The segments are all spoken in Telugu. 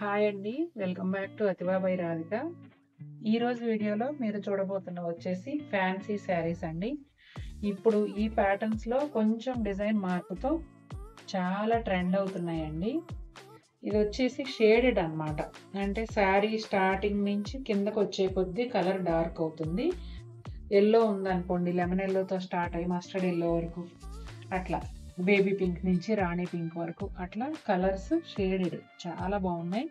హాయ్ అండి. Welcome back to Athiva by Radhika. ఈరోజు వీడియోలో మీరు చూడబోతున్న వచ్చేసి ఫ్యాన్సీ శారీస్ అండి. ఇప్పుడు ఈ ప్యాటర్న్స్లో కొంచెం డిజైన్ మార్పుతో చాలా ట్రెండ్ అవుతున్నాయండి. ఇది వచ్చేసి షేడెడ్ అన్నమాట. అంటే శారీ స్టార్టింగ్ నుంచి కిందకు వచ్చే కొద్దీ కలర్ డార్క్ అవుతుంది. ఎల్లో ఉందనుకోండి, లెమన్ ఎల్లోతో స్టార్ట్ అయ్యి మస్టర్డ్ ఎల్లో వరకు, అట్లా బేబీ పింక్ నుంచి రాణి పింక్ వరకు అట్లా కలర్స్ షేడెడ్ చాలా బాగున్నాయి.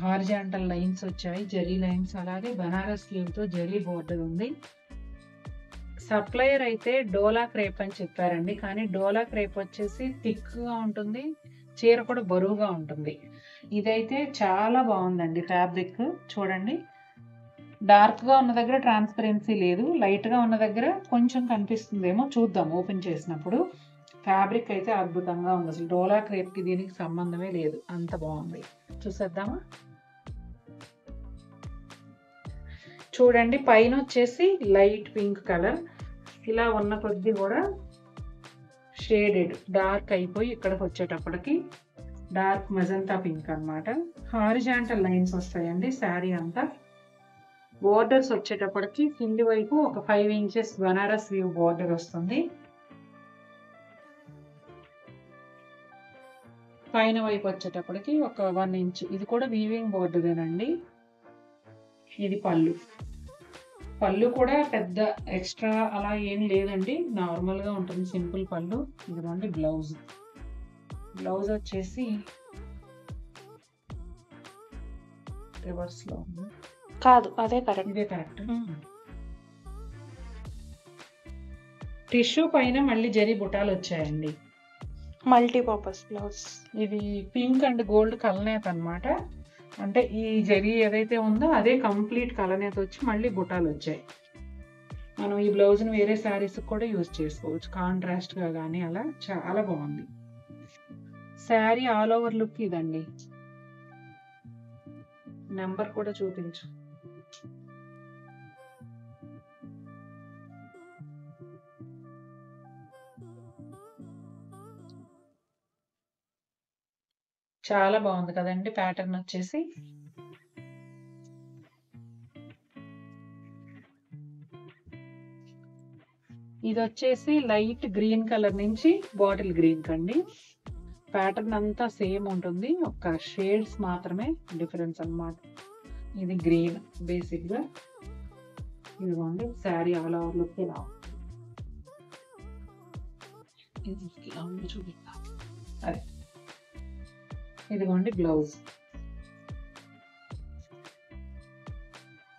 హారిజాంటల్ లైన్స్ వచ్చాయి, జరీ లైన్స్, అలాగే బనారస్ తో జరీ బోర్డర్ ఉంది. సప్లయర్ అయితే డోలా క్రేప్ అని చెప్పారండి, కానీ డోలా క్రేప్ వచ్చేసి థిక్గా ఉంటుంది, చీర కూడా బరువుగా ఉంటుంది. ఇదైతే చాలా బాగుందండి. ఫ్యాబ్రిక్ చూడండి, డార్క్గా ఉన్న దగ్గర ట్రాన్స్పరెన్సీ లేదు, లైట్గా ఉన్న దగ్గర కొంచెం కనిపిస్తుందేమో, చూద్దాం ఓపెన్ చేసినప్పుడు. ఫ్యాబ్రిక్ అయితే అద్భుతంగా ఉంది. అసలు డోలా క్రేప్కి దీనికి సంబంధమే లేదు, అంత బాగుంది. చూసేద్దామా? చూడండి, పైన వచ్చేసి లైట్ పింక్ కలర్, ఇలా ఉన్న కొద్దీ కూడా షేడెడ్ డార్క్ అయిపోయి ఇక్కడికి వచ్చేటప్పటికి డార్క్ మజంతా పింక్ అనమాట. హారిజాంటల్ లైన్స్ వస్తాయండి శారీ అంతా. బోర్డర్స్ వచ్చేటప్పటికి కింది వైపు ఒక 5 ఇంచెస్ బనారస్ వ్యూ బోర్డర్ వస్తుంది. పైన వైపు వచ్చేటప్పటికి ఒక 1 ఇంచ్, ఇది కూడా వీవింగ్ బోర్డరేనండి. ఇది పళ్ళు కూడా పెద్ద ఎక్స్ట్రా అలా ఏం లేదండి, నార్మల్గా ఉంటుంది, సింపుల్ పళ్ళు. ఇదిగోండి బ్లౌజ్ వచ్చేసి రివర్స్లో ఉంది. కాదు, అదే కరెక్ట్. ఇదే కరెక్ట్. టిష్యూ పైన మళ్ళీ జరీ బుటాలు వచ్చాయండి. Multipurpose blouse. ఇది పింక్ అండ్ గోల్డ్ కలనేత అనమాట. అంటే ఈ జరీ ఏదైతే ఉందో అదే కంప్లీట్ కలనేత వచ్చి మళ్ళీ బుటాలు వచ్చాయి. మనం ఈ బ్లౌజ్ని వేరే శారీస్ కూడా యూజ్ చేసుకోవచ్చు, కాంట్రాస్ట్గా కానీ అలా. చాలా బాగుంది శారీ. ఆల్ ఓవర్ లుక్ ఇదండి. నెంబర్ కూడా చూపించు. చాలా బాగుంది కదండి ప్యాటర్న్ వచ్చేసి. ఇది వచ్చేసి లైట్ గ్రీన్ కలర్ నుంచి బాటిల్ గ్రీన్ కండి. ప్యాటర్న్ అంతా సేమ్ ఉంటుంది, ఒక షేడ్స్ మాత్రమే డిఫరెన్స్ అన్నమాట. ఇది గ్రీన్ బేసిక్గా. ఇదిగోండి శారీ ఆల్ ఓవర్ లుక్ ఇలా చూపిస్తా. అదే ఇదిగోండి బ్లౌజ్.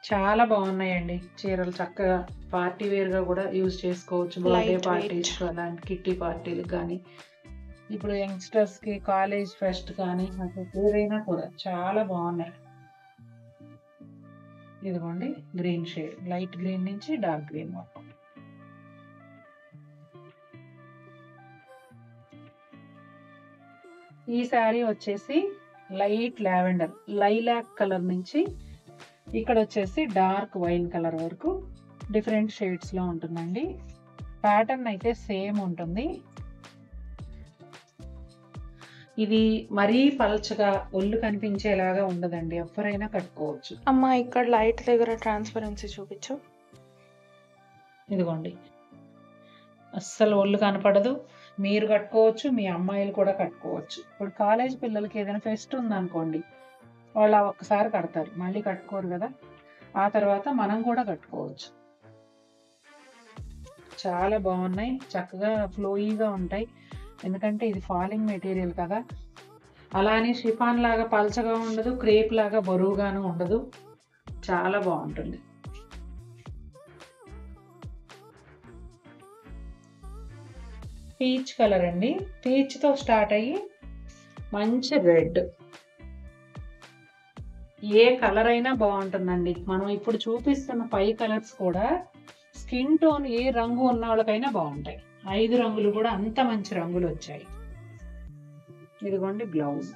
చాలా బాగున్నాయండి చీరలు, చక్కగా పార్టీ వేర్గా కూడా యూజ్ చేసుకోవచ్చు. బర్త్డే పార్టీస్, అలాంటి కిట్టి పార్టీలకు కానీ, ఇప్పుడు యంగ్స్టర్స్కి కాలేజ్ ఫెస్ట్ కానీ, ఏదైనా కూడా చాలా బాగున్నాయి. ఇదిగోండి గ్రీన్ షేడ్, లైట్ గ్రీన్ నుంచి డార్క్ గ్రీన్ వరకు. ఈ శారీ వచ్చేసి లైట్ లావెండర్, లైలాక్ కలర్ నుంచి ఇక్కడ వచ్చేసి డార్క్ వైన్ కలర్ వరకు డిఫరెంట్ షేడ్స్లో ఉంటుందండి. ప్యాటర్న్ అయితే సేమ్ ఉంటుంది. ఇది మరీ పల్చగా ఒళ్ళు కనిపించేలాగా ఉండదండి, ఎవరైనా కట్టుకోవచ్చు. అమ్మా, ఇక్కడ లైట్ దగ్గర ట్రాన్స్పరెన్సీ చూపించు. ఇదిగోండి, అస్సలు ఒళ్ళు కనపడదు. మీరు కట్టుకోవచ్చు, మీ అమ్మాయిలు కూడా కట్టుకోవచ్చు. ఇప్పుడు కాలేజ్ పిల్లలకి ఏదైనా ఫెస్ట్ ఉందనుకోండి, వాళ్ళు ఒక్కసారి కడతారు, మళ్ళీ కట్టుకోరు కదా. ఆ తర్వాత మనం కూడా కట్టుకోవచ్చు. చాలా బాగున్నాయి, చక్కగా ఫ్లోయీగా ఉంటాయి. ఎందుకంటే ఇది ఫాలింగ్ మెటీరియల్ కదా, అలానే షిఫాన్ లాగా పల్చగా ఉండదు, క్రేప్ లాగా బరువుగాను ఉండదు. చాలా బాగుంటుంది. పీచ్ కలర్ అండి, పీచ్తో స్టార్ట్ అయ్యి మంచి రెడ్. ఏ కలర్ అయినా బాగుంటుందండి. మనం ఇప్పుడు చూపిస్తున్న 5 కలర్స్ కూడా స్కిన్ టోన్ ఏ రంగు ఉన్న వాళ్ళకైనా బాగుంటాయి. 5 రంగులు కూడా అంత మంచి రంగులు వచ్చాయి. ఇదిగోండి బ్లౌజ్,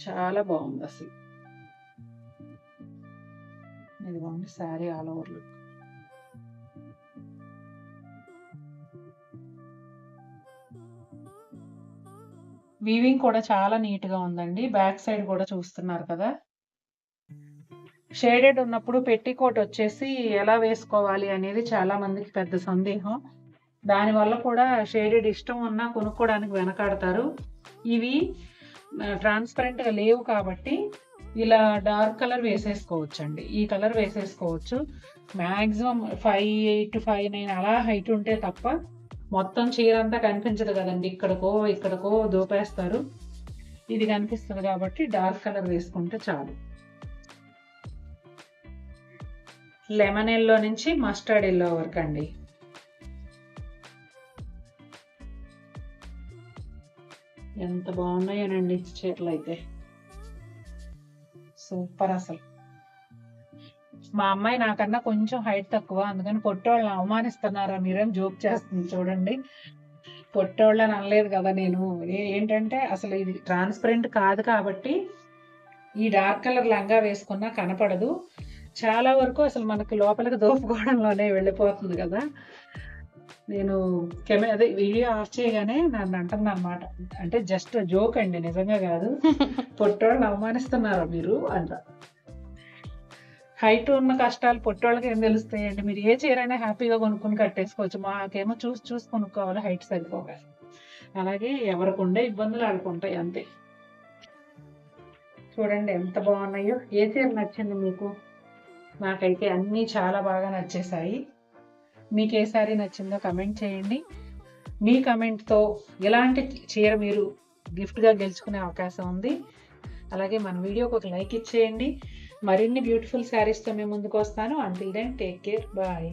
చాలా బాగుంది అసలు. ఇదిగోండి sari all over look. Weaving కూడా చాలా నీట్గా ఉందండి. బ్యాక్ సైడ్ కూడా చూస్తున్నారు కదా. షేడెడ్ ఉన్నప్పుడు పెట్టికోట్ వచ్చేసి ఎలా వేసుకోవాలి అనేది చాలా మందికి పెద్ద సందేహం. దానివల్ల కూడా షేడెడ్ ఇష్టం ఉన్నా కొనుక్కోవడానికి వెనకాడతారు. ఇవి ట్రాన్స్పరెంట్గా లేవు కాబట్టి ఇలా డార్క్ కలర్ వేసేసుకోవచ్చండి. ఈ కలర్ వేసేసుకోవచ్చు. మ్యాక్సిమం 5'8", 5'9" అలా హైట్ ఉంటే తప్ప మొత్తం చీర అంతా కనిపించదు కదండి. ఇక్కడికో దోపేస్తారు. ఇది కనిపిస్తుంది కాబట్టి డార్క్ కలర్ వేసుకుంటే చాలు. లెమన్ ఎల్లో నుంచి మస్టర్డ్ ఎల్లో వరకు అండి. ఎంత బాగున్నాయోనండి చీరలు అయితే. సూపర్ అసలు. మా అమ్మాయి నాకన్నా కొంచెం హైట్ తక్కువ, అందుకని పొట్టోళ్ళని అవమానిస్తున్నారా మీరేం జోక్ చేస్తుంది చూడండి. పొట్టోళ్ళని అనలేదు కదా నేను. ఏంటంటే అసలు ఇది ట్రాన్స్పరెంట్ కాదు కాబట్టి ఈ డార్క్ కలర్ లంగా వేసుకున్నా కనపడదు. చాలా వరకు అసలు మనకు లోపలికి దోపుకోవడంలోనే వెళ్ళిపోతుంది కదా. నేను అదే వీడియో ఆఫ్ చేయగానే నన్ను అంటుంది అనమాట. అంటే జస్ట్ జోక్ అండి, నిజంగా కాదు. పొట్టోళ్ళని అవమానిస్తున్నారా మీరు అంట. హైట్ ఉన్న కష్టాలు పొట్టోళ్ళకి ఏం తెలుస్తాయండి. మీరు ఏ చీరైనా హ్యాపీగా కొనుక్కొని కట్టేసుకోవచ్చు. మాకేమో చూసి కొనుక్కోవాలి హైట్ సరిపోక. అలాగే ఎవరికి ఉండే ఇబ్బందులు ఆడుకుంటాయి అంతే. చూడండి ఎంత బాగున్నాయో. ఏ చీర నచ్చింది మీకు? నాకైతే అన్నీ చాలా బాగా నచ్చేసాయి. మీకు ఏ సారీ నచ్చిందో కమెంట్ చేయండి. మీ కమెంట్తో ఎలాంటి చీర మీరు గిఫ్ట్గా గెలుచుకునే అవకాశం ఉంది. అలాగే మన వీడియోకి ఒక లైక్ ఇచ్చేయండి. మరిన్ని బ్యూటిఫుల్ శారీస్తో మేము ముందుకు వస్తాను. Until then take care, bye.